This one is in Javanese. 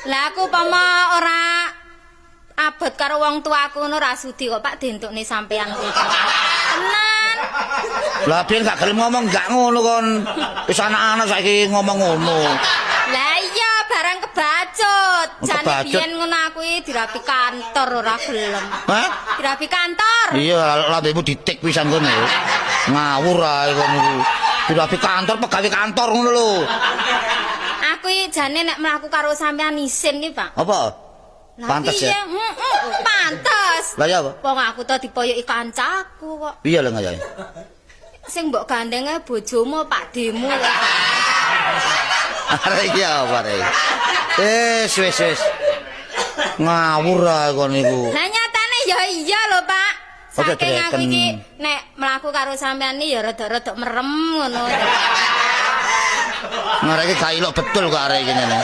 Lah aku pama ora abot karo wong tuaku ngono ra sudi kok Pak dientukne sampean kuwi. Tenan. Lah biyen gak gelem ngomong gak ngono kon. Wis anak-anak saiki ngomong ngono. Lah iya barang kebacut. Jane Kebacut? biyen ngono aku iki dirapi kantor ora gelem. Hah? Dirapi kantor. Iya, lambemu ditik pisan kono. Ngawur ae kon iku. Dirapi kantor, pegawe kantor ngono lho. Aku iki jane nek mlaku karo sampean isin iki, Pak. Apa? Pantes ya. Pantes. Lah ya apa? Wong aku to dipoyoki kancaku kok. Piye lho ngayae? Sing mbok gandenge bojomu Pak Demu. Arek iki apa rek? Wis. Ngawur ae kon niku. Lah nyatane ya iya lho, Pak. Oke, Saking aku dreken. iki nek mlaku karo sampean iki ya rada-rada merem ngono. Ngareke gak ilok betul kok arek iki ngene.